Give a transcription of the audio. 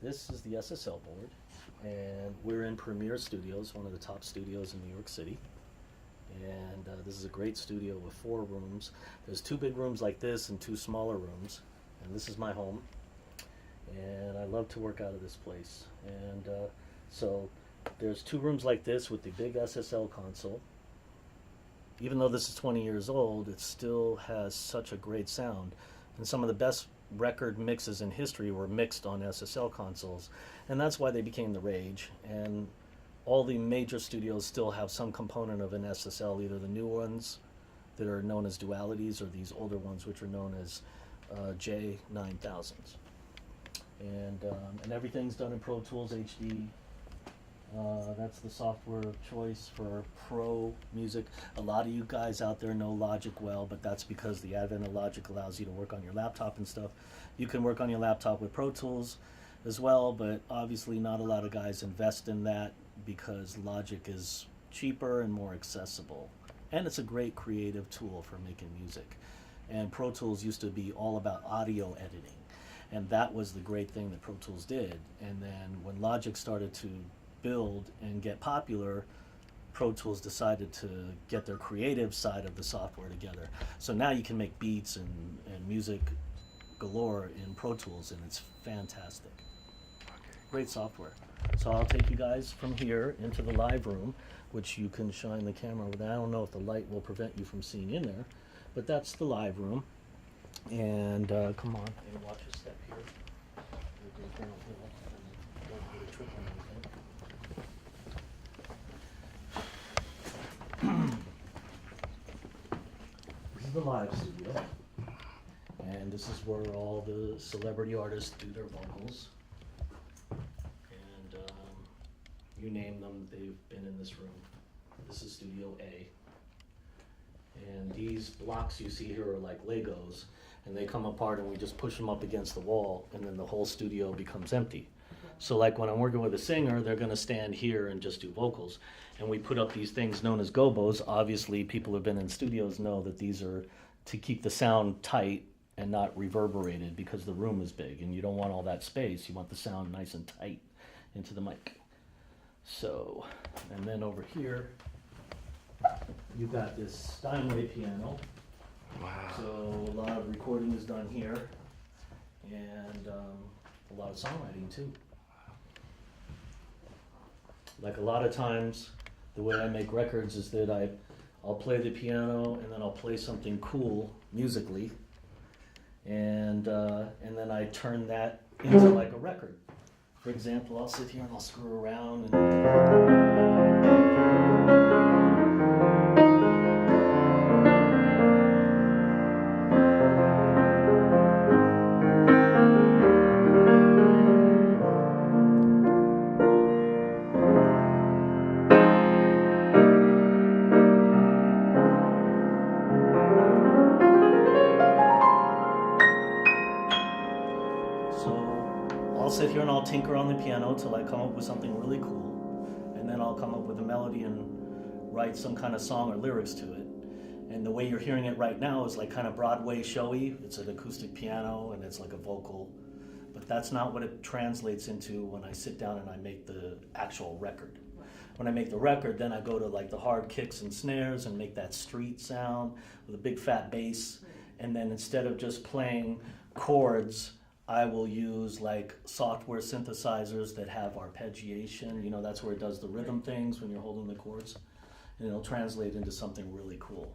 This is the SSL board, and we're in Premier Studios, one of the top studios in New York City. And this is a great studio with 4 rooms. There's 2 big rooms like this and 2 smaller rooms. And this is my home. And I love to work out of this place. And so there's 2 rooms like this with the big SSL console. Even though this is 20 years old, it still has such a great sound. And some of the best record mixes in history were mixed on SSL consoles. And that's why they became the rage. And all the major studios still have some component of an SSL, either the new ones that are known as dualities or these older ones which are known as J9000s. And everything's done in Pro Tools HD. That's the software of choice for pro music. A lot of you guys out there know Logic well, but that's because the advent of Logic allows you to work on your laptop and stuff. You can work on your laptop with Pro Tools as well, but obviously not a lot of guys invest in that because Logic is cheaper and more accessible. And it's a great creative tool for making music. And Pro Tools used to be all about audio editing. And that was the great thing that Pro Tools did. And then when Logic started to build and get popular, Pro Tools decided to get their creative side of the software together. So now you can make beats and music galore in Pro Tools, and it's fantastic. Great software. So I'll take you guys from here into the live room, which you can shine the camera with. I don't know if the light will prevent you from seeing in there, but that's the live room. And come on, and watch your step here. This is the live studio, and this is where all the celebrity artists do their vocals. And you name them, they've been in this room. This is Studio A. And these blocks you see here are like Legos, and they come apart and we just push them up against the wall, and then the whole studio becomes empty. So like when I'm working with a singer, they're gonna stand here and just do vocals. And we put up these things known as gobos. Obviously, people who've been in studios know that these are to keep the sound tight and not reverberated because the room is big and you don't want all that space. You want the sound nice and tight into the mic. So, and then over here, you've got this Steinway piano. Wow. So a lot of recording is done here, and a lot of songwriting too. Like a lot of times, the way I make records is that I'll play the piano and then I'll play something cool musically, and then I turn that into like a record. For example, I'll sit here and I'll screw around and I'll sit here and I'll tinker on the piano till I come up with something really cool, and then I'll come up with a melody and write some kind of song or lyrics to it. And the way you're hearing it right now is like kind of Broadway showy. It's an acoustic piano and it's like a vocal, but that's not what it translates into when I sit down and I make the actual record. When I make the record, then I go to like the hard kicks and snares and make that street sound with a big fat bass. And then instead of just playing chords, I will use like software synthesizers that have arpeggiation. You know, that's where it does the rhythm things when you're holding the chords. And it'll translate into something really cool.